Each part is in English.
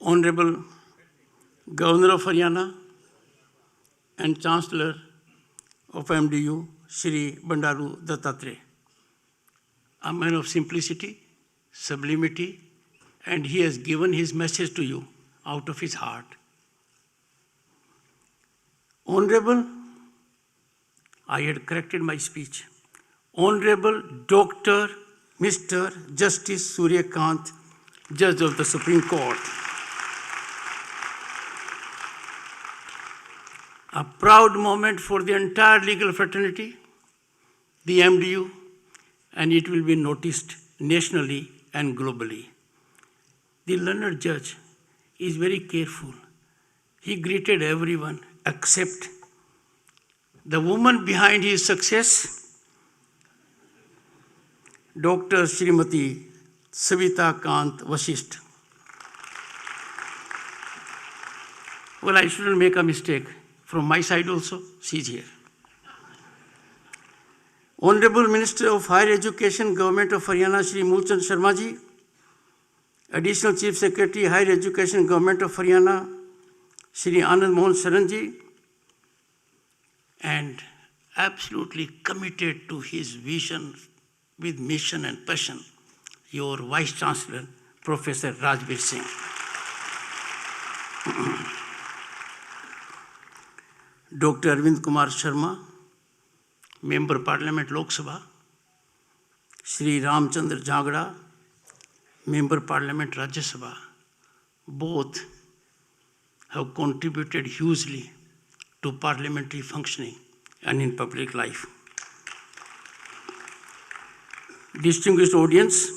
Honorable Governor of Haryana and Chancellor of MDU, Shri Bandaru Dattatreya, a man of simplicity, sublimity, and he has given his message to you out of his heart. Honorable, I had corrected my speech. Honorable Dr. Mr. Justice Surya Kant, Judge of the Supreme Court. A proud moment for the entire legal fraternity, the MDU, and it will be noticed nationally and globally. The learned judge is very careful. He greeted everyone except the woman behind his success, Dr. Srimati Savita Kant Vasisht. Well, I shouldn't make a mistake. From my side also, she's here. Honorable Minister of Higher Education, Government of Haryana, Shri Mulchand Sharma ji, Additional Chief Secretary, Higher Education, Government of Haryana, Shri Anand Mohan Saran ji, and absolutely committed to his vision with mission and passion, your Vice Chancellor, Professor Rajbir Singh. Dr. Arvind Kumar Sharma, Member Parliament Lok Sabha, Shri Ramchandra Jagda, Member Parliament Rajya Sabha, both have contributed hugely to parliamentary functioning and in public life. Distinguished audience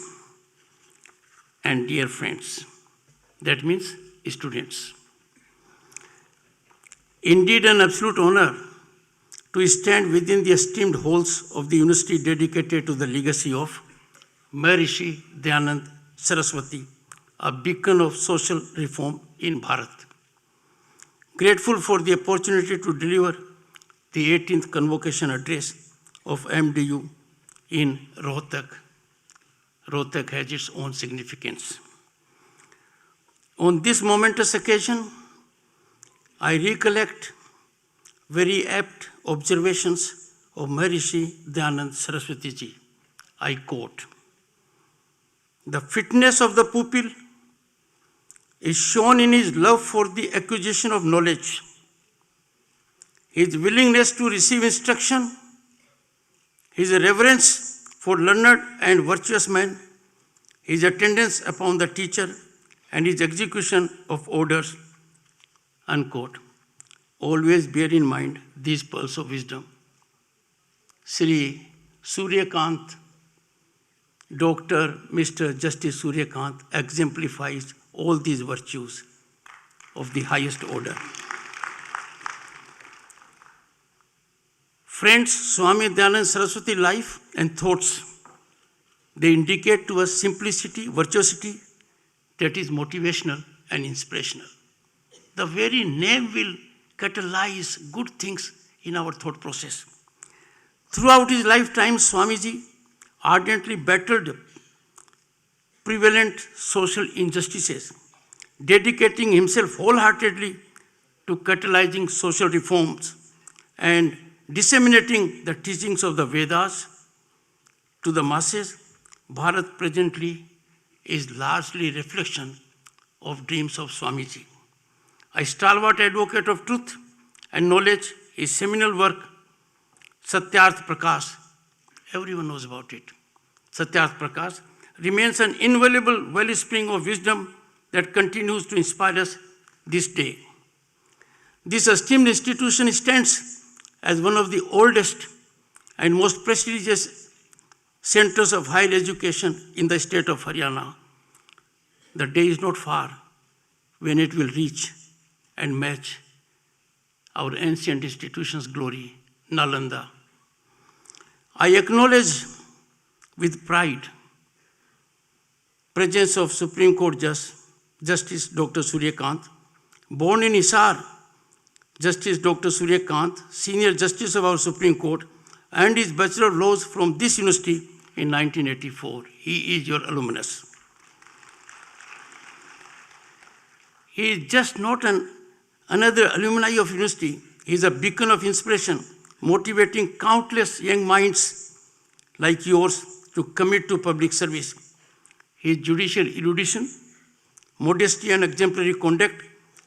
and dear friends, that means students. Indeed, an absolute honor to stand within the esteemed halls of the university dedicated to the legacy of Maharshi Dayanand Saraswati, a beacon of social reform in Bharat. Grateful for the opportunity to deliver the 18th Convocation address of MDU in Rohtak. Rohtak has its own significance. On this momentous occasion, I recollect very apt observations of Maharshi Dayanand Saraswati ji. I quote, "The fitness of the pupil is shown in his love for the acquisition of knowledge, his willingness to receive instruction, his reverence for learned and virtuous men, his attendance upon the teacher, and his execution of orders," unquote. Always bear in mind these pearls of wisdom. Shri Surya Kant, Dr. Mr. Justice Surya Kant exemplifies all these virtues of the highest order. Friends, Swami Dayanand Saraswati life and thoughts, they indicate to us simplicity, virtuosity that is motivational and inspirational. The very name will catalyze good things in our thought process. Throughout his lifetime, Swamiji ardently battled prevalent social injustices, dedicating himself wholeheartedly to catalyzing social reforms and disseminating the teachings of the Vedas to the masses. Bharat presently is largely a reflection of dreams of Swamiji. A stalwart advocate of truth and knowledge, his seminal work, Satyarth Prakash, everyone knows about it. Satyarth Prakash remains an invaluable wellspring of wisdom that continues to inspire us this day. This esteemed institution stands as one of the oldest and most prestigious centers of higher education in the state of Haryana. The day is not far when it will reach and match our ancient institution's glory, Nalanda. I acknowledge with pride presence of Supreme Court Justice Dr. Surya Kant, born in Hisar, Justice Dr. Surya Kant, Senior Justice of our Supreme Court, and his Bachelor of Laws from this university in 1984. He is your alumnus. He is just not another alumni of university. He is a beacon of inspiration, motivating countless young minds like yours to commit to public service. His judicial erudition, modesty, and exemplary conduct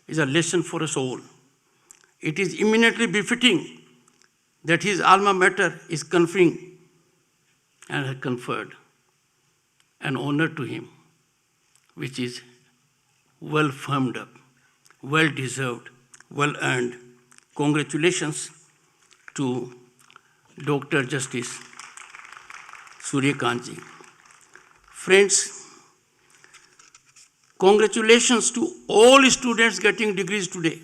is a lesson for us all. It is eminently befitting that his alma mater is conferring and has conferred an honor to him, which is well firmed up, well deserved, well earned. Congratulations to Dr. Justice Suryakantji. Friends, congratulations to all students getting degrees today.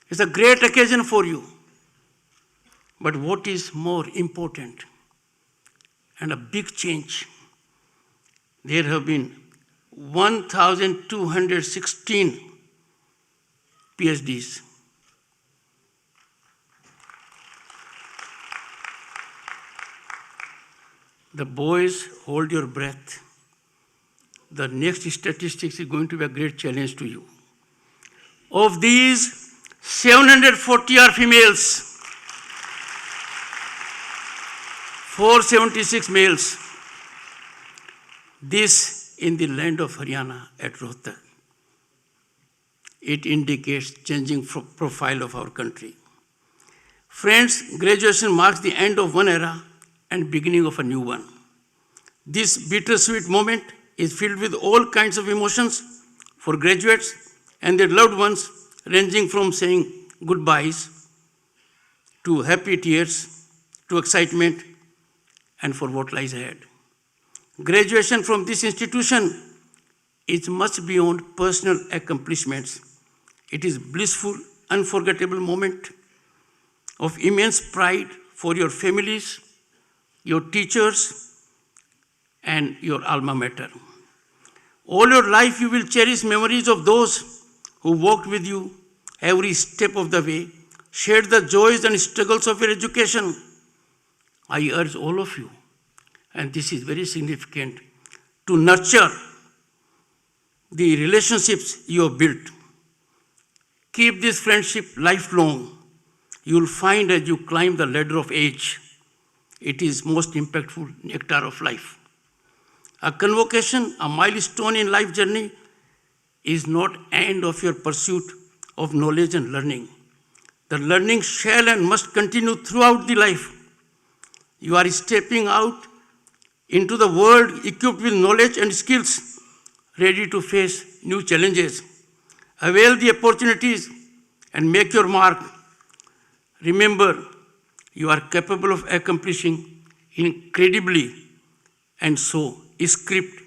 It's a great occasion for you. But what is more important and a big change, there have been 1,216 PhDs. The boys, hold your breath. The next statistics is going to be a great challenge to you. Of these, 740 are females, 476 males. This in the land of Haryana at Rohtak. It indicates changing profile of our country. Friends, graduation marks the end of one era and beginning of a new one. This bittersweet moment is filled with all kinds of emotions for graduates and their loved ones, ranging from saying goodbyes to happy tears to excitement and for what lies ahead. Graduation from this institution is much beyond personal accomplishments. It is blissful, unforgettable moment of immense pride for your families, your teachers, and your alma mater. All your life you will cherish memories of those who walked with you every step of the way, shared the joys and struggles of your education. I urge all of you, and this is very significant, to nurture the relationships you have built. Keep this friendship lifelong. You will find as you climb the ladder of age, it is most impactful nectar of life. A convocation, a milestone in life journey, is not end of your pursuit of knowledge and learning. The learning shall and must continue throughout the life. You are stepping out into the world equipped with knowledge and skills, ready to face new challenges. Avail the opportunities and make your mark. Remember, you are capable of accomplishing incredibly, and so script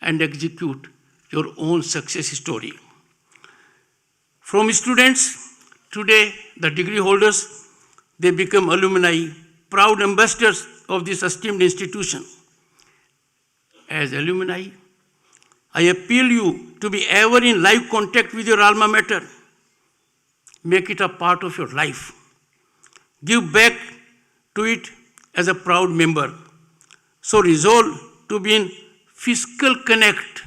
and execute your own success story. From students, today the degree holders, they become alumni, proud ambassadors of this esteemed institution. As alumni, I appeal you to be ever in live contact with your alma mater. Make it a part of your life. Give back to it as a proud member. So resolve to be in fiscal connect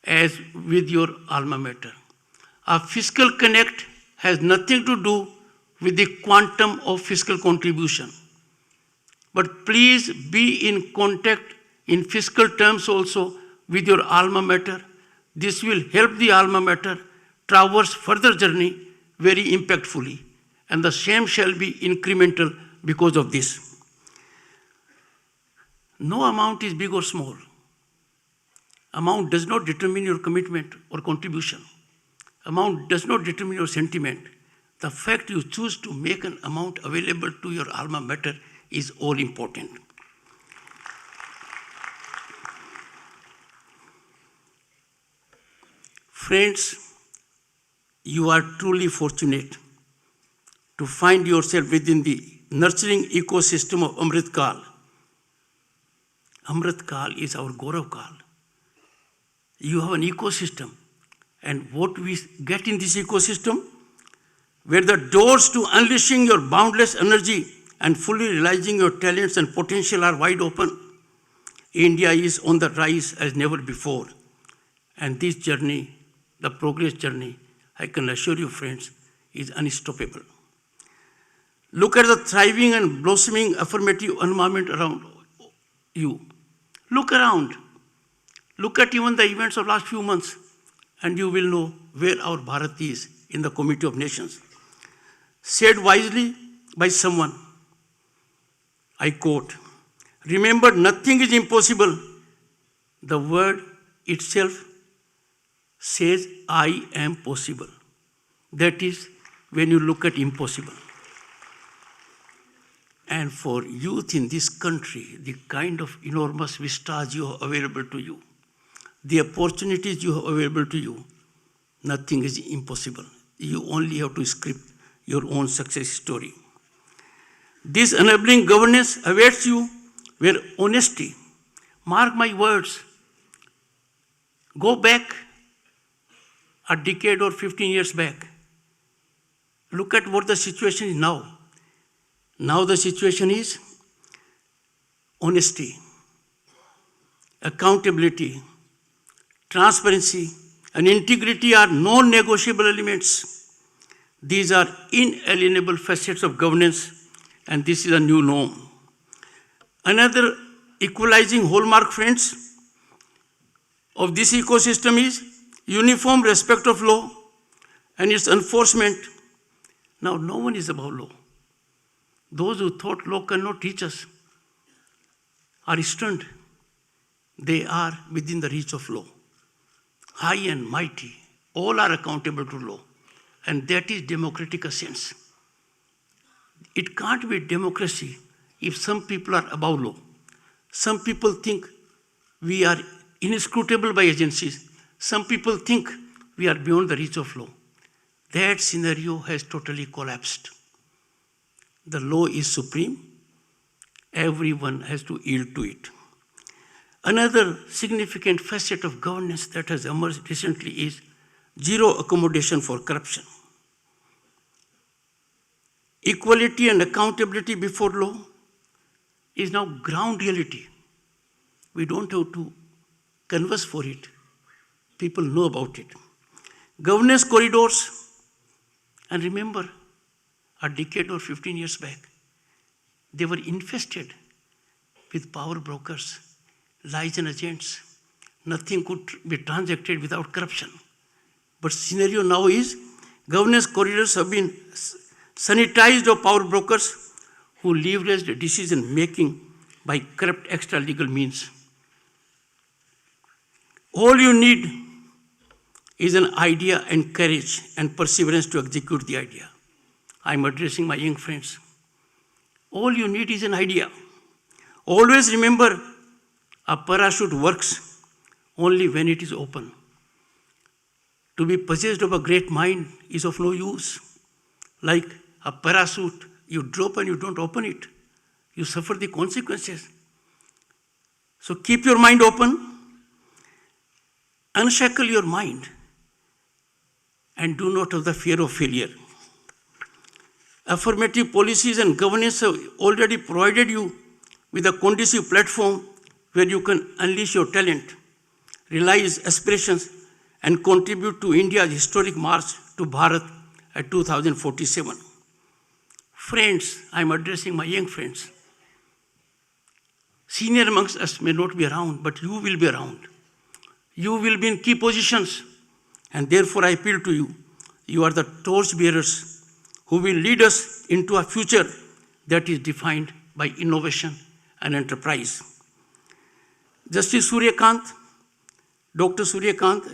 as with your alma mater. A fiscal connect has nothing to do with the quantum of fiscal contribution. But please be in contact in fiscal terms also with your alma mater. This will help the alma mater traverse further journey very impactfully, and the same shall be incremental because of this. No amount is big or small. Amount does not determine your commitment or contribution. Amount does not determine your sentiment. The fact you choose to make an amount available to your alma mater is all important. Friends, you are truly fortunate to find yourself within the nurturing ecosystem of Amrit Kal. Amrit Kal is our Gaurav Kal. You have an ecosystem, and what we get in this ecosystem, where the doors to unleashing your boundless energy and fully realizing your talents and potential are wide open. India is on the rise as never before, And this journey, the progress journey, I can assure you, friends, is unstoppable. Look at the thriving and blossoming affirmative environment around you. Look around. Look at even the events of last few months, and you will know where our Bharat is in the Committee of Nations. Said wisely by someone, I quote, remember, nothing is impossible. The word itself says, I am possible. That is when you look at impossible. And for youth in this country, the kind of enormous vistas you have available to you, the opportunities you have available to you, nothing is impossible. You only have to script your own success story. This enabling governance awaits you where honesty, mark my words, go back a decade or 15 years back. Look at what the situation is now. Now the situation is honesty, accountability, transparency, and integrity are non-negotiable elements. These are inalienable facets of governance, and this is a new norm. Another equalizing hallmark, friends, of this ecosystem is uniform respect of law and its enforcement. Now, no one is above law. Those who thought law cannot teach us are stunned. They are within the reach of law. High and mighty, all are accountable to law. And that is democratic essence. It can't be democracy if some people are above law. Some people think we are inscrutable by agencies. Some people think we are beyond the reach of law. That scenario has totally collapsed. The law is supreme. Everyone has to yield to it. Another significant facet of governance that has emerged recently is zero accommodation for corruption. Equality and accountability before law is now ground reality. We don't have to converse for it. People know about it. Governance corridors, and remember, a decade or 15 years back, they were infested with power brokers, lies and agents. Nothing could be transacted without corruption. But scenario now is governance corridors have been sanitized of power brokers who leveraged decision making by corrupt extra legal means. All you need is an idea and courage and perseverance to execute the idea. I'm addressing my young friends. All you need is an idea. Always remember, a parachute works only when it is open. To be possessed of a great mind is of no use. Like a parachute, you drop and you don't open it. You suffer the consequences. So keep your mind open, unshackle your mind, and do not have the fear of failure. Affirmative policies and governance have already provided you with a conducive platform where you can unleash your talent, realize aspirations, and contribute to India's historic march to Bharat at 2047. Friends, I'm addressing my young friends. Senior amongst us may not be around, but you will be around. You will be in key positions, and therefore I appeal to you. You are the torch bearers who will lead us into a future that is defined by innovation and enterprise. Justice Suryakant, Dr. Suryakant,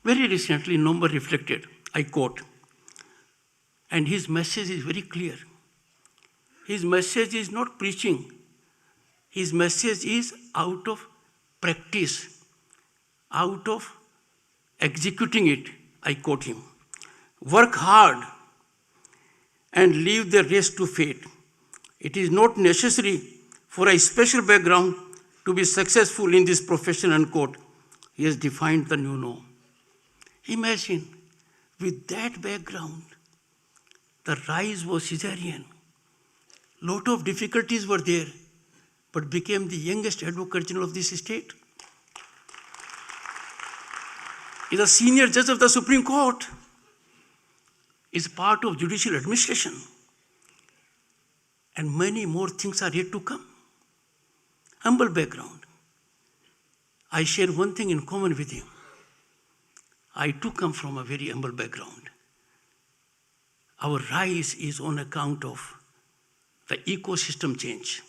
very recently, November reflected, I quote, and his message is very clear. His message is not preaching. His message is out of practice, out of executing it. I quote him. Work hard and leave the rest to fate. It is not necessary for a special background to be successful in this profession, unquote. He has defined the new norm. Imagine, with that background, the rise was Caesarean. Lot of difficulties were there, but became the youngest advocate general of this state. is a senior judge of the Supreme Court, is part of judicial administration, and many more things are yet to come. Humble background. I share one thing in common with him. I too come from a very humble background. Our rise is on account of the ecosystem change.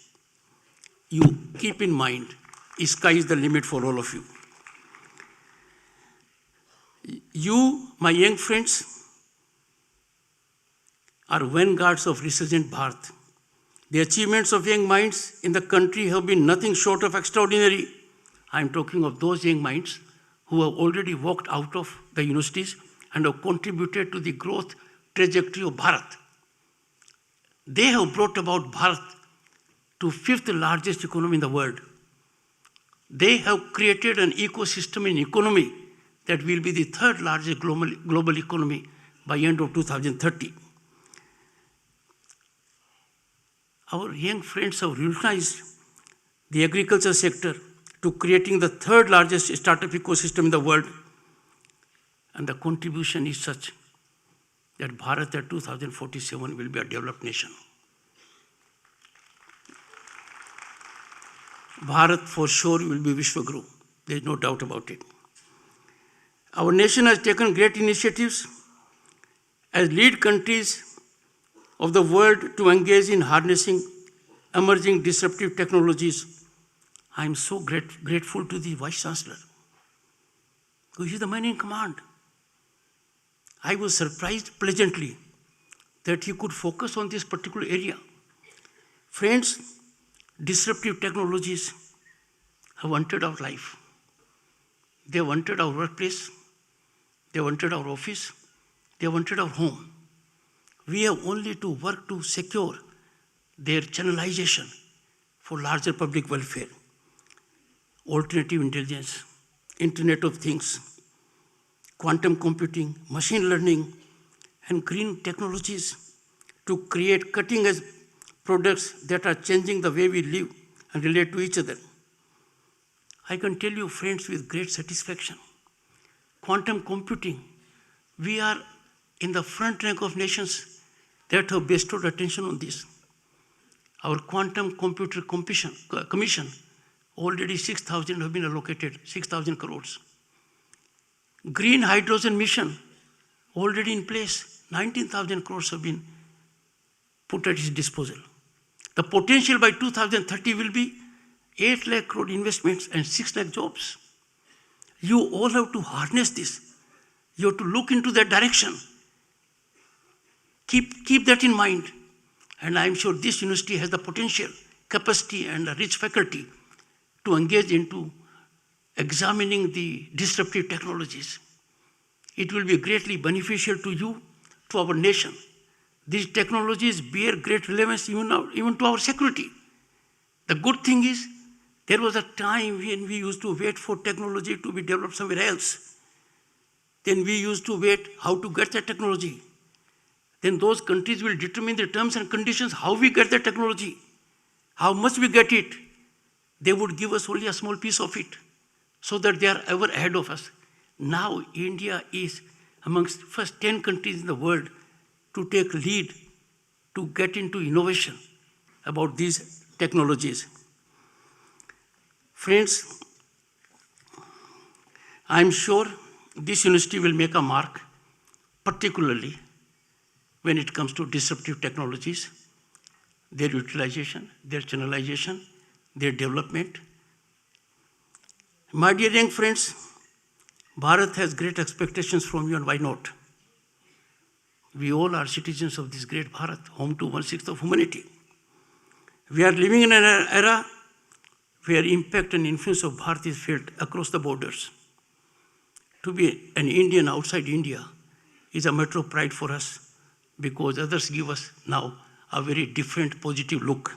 You keep in mind, sky is the limit for all of you. You, my young friends, are vanguards of resurgent Bharat. The achievements of young minds in the country have been nothing short of extraordinary. I am talking of those young minds who have already walked out of the universities and have contributed to the growth trajectory of Bharat. They have brought about Bharat to fifth largest economy in the world. They have created an ecosystem in economy that will be the third largest global economy by end of 2030. Our young friends have revolutionized the agriculture sector to creating the third largest startup ecosystem in the world. And the contribution is such that Bharat at 2047 will be a developed nation. Bharat for sure will be Vishwaguru. There is no doubt about it. Our nation has taken great initiatives as lead countries of the world to engage in harnessing emerging disruptive technologies. I am so grateful to the Vice Chancellor, who is the man in command. I was surprised pleasantly that he could focus on this particular area. Friends, disruptive technologies have entered our life. They have entered our workplace. They have entered our office. They have entered our home. We have only to work to secure their channelization for larger public welfare. Alternative intelligence, Internet of Things, quantum computing, machine learning, and green technologies to create cutting-edge products that are changing the way we live and relate to each other. I can tell you, friends, with great satisfaction, quantum computing, we are in the front rank of nations that have bestowed attention on this. Our quantum computer commission, already 6,000 have been allocated, 6,000 crores. Green hydrogen mission, already in place, 19,000 crores have been put at its disposal. The potential by 2030 will be 8 lakh crore investments and 6 lakh jobs. You all have to harness this. You have to look into that direction. Keep that in mind. And I am sure this university has the potential, capacity, and a rich faculty to engage into examining the disruptive technologies. It will be greatly beneficial to you, to our nation. These technologies bear great relevance even to our security. The good thing is, there was a time when we used to wait for technology to be developed somewhere else. Then we used to wait how to get that technology. Then those countries will determine the terms and conditions, how we get the technology, how much we get it. They would give us only a small piece of it, so that they are ever ahead of us. Now India is amongst first 10 countries in the world to take lead, to get into innovation about these technologies. Friends, I am sure this university will make a mark, particularly when it comes to disruptive technologies, their utilization, their channelization, their development. My dear young friends, Bharat has great expectations from you, and why not? We all are citizens of this great Bharat, home to 1/6 of humanity. We are living in an era where impact and influence of Bharat is felt across the borders. To be an Indian outside India is a matter of pride for us, because others give us now a very different positive look.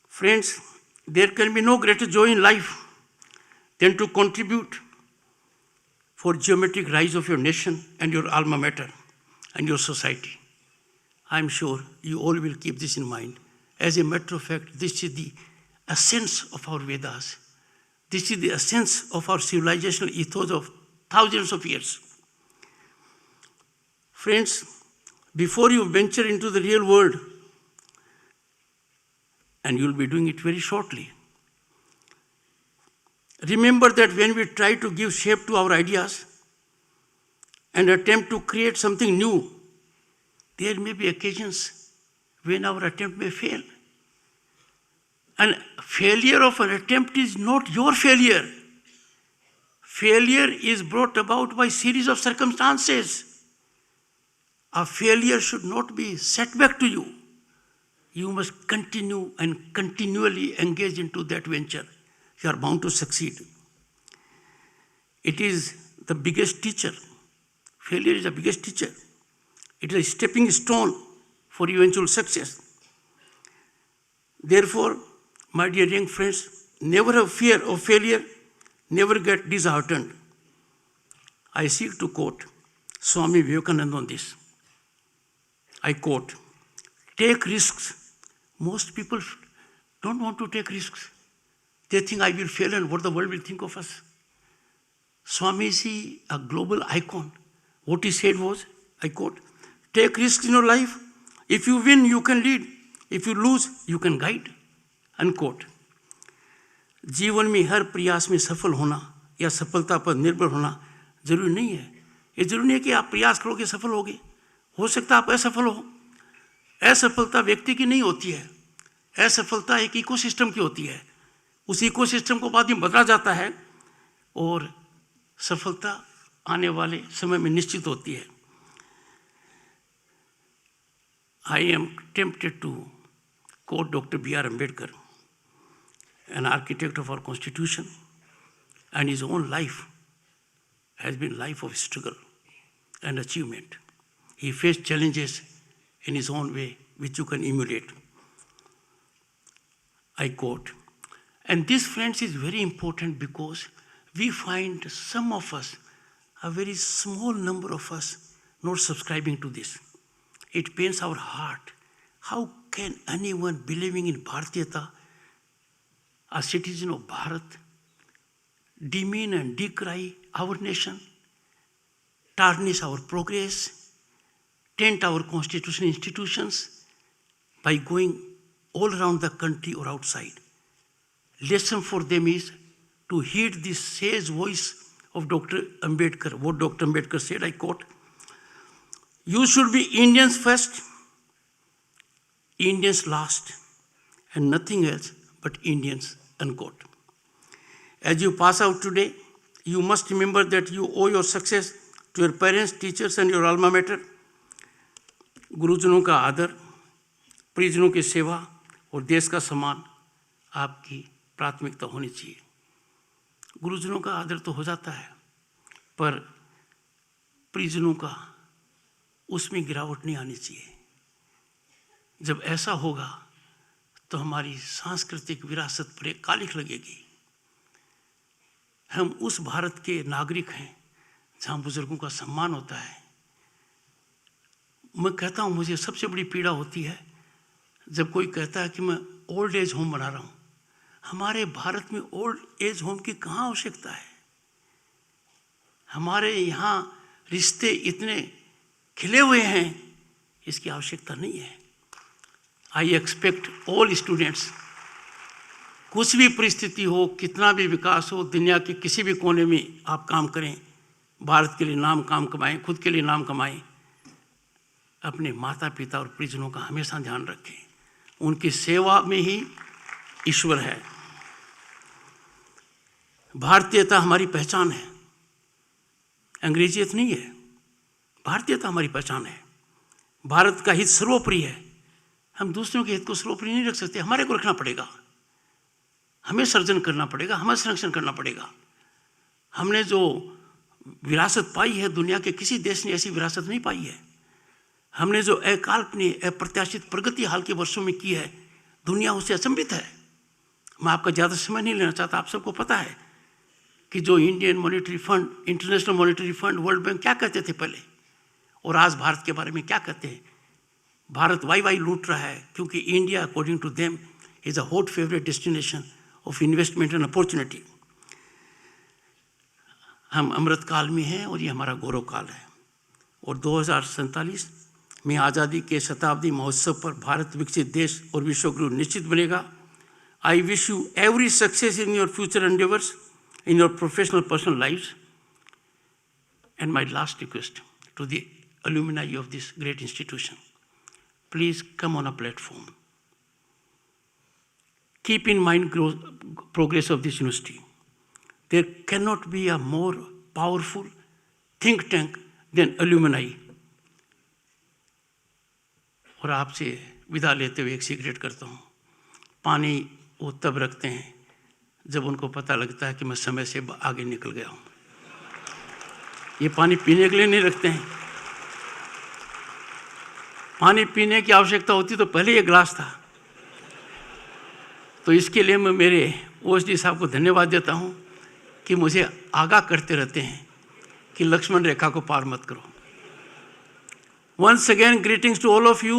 Friends, there can be no greater joy in life than to contribute for geometric rise of your nation and your alma mater and your society. I am sure you all will keep this in mind. As a matter of fact, this is the essence of our Vedas. This is the essence of our civilizational ethos of thousands of years. Friends, before you venture into the real world, and you'll be doing it very shortly, remember that when we try to give shape to our ideas and attempt to create something new, there may be occasions when our attempt may fail. And failure of an attempt is not your failure. Failure is brought about by series of circumstances. A failure should not be setback to you. You must continue and continually engage into that venture. You are bound to succeed. It is the biggest teacher. Failure is the biggest teacher. It is a stepping stone for eventual success. Therefore, my dear young friends, never have fear of failure, never get disheartened. I seek to quote Swami Vivekananda on this. I quote, take risks. Most people don't want to take risks. They think I will fail and what the world will think of us. Swami is a global icon. What he said was, I quote, take risks in your life. If you win, you can lead. If you lose, you can guide. Unquote. जीवन में हर प्रयास में सफल होना या सफलता पर निर्भर होना जरूरी नहीं है. ये जरूरी नहीं है कि आप प्रयास करोगे सफल होगे. हो सकता है आप असफल हो. असफलता व्यक्ति की नहीं होती है. असफलता एक इकोसिस्टम की होती है. उस इकोसिस्टम को बाद में बदला जाता है और सफलता आने वाले समय में निश्चित होती है. I am tempted to quote Dr. B.R. Ambedkar, an architect of our constitution, and his own life has been life of struggle and achievement. He faced challenges in his own way, which you can emulate. I quote, and this, friends, is very important because we find some of us, a very small number of us, not subscribing to this. It pains our heart. How can anyone believing in Bharatiyata, a citizen of Bharat, demean and decry our nation, tarnish our progress, taint our constitutional institutions by going all around the country or outside? Lesson for them is to heed this sage voice of Dr. Ambedkar. What Dr. Ambedkar said, I quote, you should be Indians first, Indians last, and nothing else but Indians, unquote. As you pass out today, you must remember that you owe your success to your parents, teachers, and your alma mater. गुरुजनों का आदर, परिजनों की सेवा और देश का सम्मान आपकी प्राथमिकता होनी चाहिए. गुरुजनों का आदर तो हो जाता है, पर परिजनों का उसमें गिरावट नहीं आनी चाहिए. जब ऐसा होगा तो हमारी सांस्कृतिक विरासत पर एक कालिख लगेगी. हम उस भारत के नागरिक हैं जहाँ बुजुर्गों का सम्मान होता है. मैं कहता हूँ मुझे सबसे बड़ी पीड़ा होती है जब कोई कहता है कि मैं ओल्ड एज होम बना रहा हूँ. हमारे भारत में ओल्ड एज होम की कहाँ आवश्यकता है? हमारे यहाँ रिश्ते इतने खिले हुए हैं, इसकी आवश्यकता नहीं है. आई एक्सपेक्ट ऑल स्टूडेंट्स, कुछ भी परिस्थिति हो, कितना भी विकास हो, दुनिया के किसी भी कोने में आप काम करें, भारत के लिए नाम काम कमाएं, खुद के लिए नाम कमाएं, अपने माता पिता और परिजनों का हमेशा ध्यान रखें. उनकी सेवा में ही ईश्वर है. भारतीयता हमारी पहचान है, अंग्रेजियत नहीं है. भारतीयता हमारी पहचान है. भारत का हित सर्वोपरि है. हम दूसरों के हित को सर्वोपरि नहीं रख सकते. हमारे को रखना पड़ेगा. हमें सर्जन करना पड़ेगा, हमें संरक्षण करना पड़ेगा. हमने जो विरासत पाई है, दुनिया के किसी देश ने ऐसी विरासत नहीं पाई है. हमने जो अकाल्पनिक अप्रत्याशित प्रगति हाल के वर्षों में की है, दुनिया उससे अचंभित है. मैं आपका ज़्यादा समय नहीं लेना चाहता. आप सबको पता है कि जो Indian monetary fund, international monetary fund, world bank क्या कहते थे पहले, और आज भारत के बारे में क्या कहते हैं. भारत वाई लूट रहा है क्योंकि India according to them is a hot favourite destination of investment and opportunity. हम अमृत काल में हैं और ये हमारा गौरव काल है। और 2047 में आज़ादी के शताब्दी महोत्सव पर भारत विकसित देश और विश्वगुरु निश्चित बनेगा। I wish you every success in your future endeavours, in your professional, personal lives. And my last request to the alumni of this great institution, please come on a platform. Keep in mind progress of this university. There cannot be a more powerful think tank than alumni. और आपसे विदा लेते हुए एक secret करता हूँ, पानी वो तब रखते हैं जब उनको पता लगता है कि मैं समय से आगे निकल गया हूँ। ये पानी पीने के लिए नहीं रखते हैं। पानी पीने की आवश्यकता होती तो पहले ये गिलास था। तो इसके लिए मैं मेरे ओएसडी साहब को धन्यवाद देता हूँ कि मुझे आगाह करते रहते हैं कि लक्ष्मण रेखा को पार मत करो। Once again, greetings to all of you,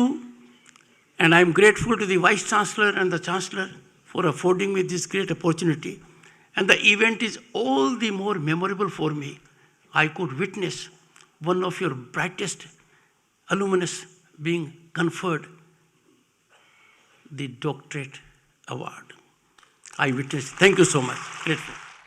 and I am grateful to the Vice Chancellor and the Chancellor for affording me this great opportunity. And the event is all the more memorable for me. I could witness one of your brightest alumnus being conferred the doctorate award. I witnessed. Thank you so much. Grateful.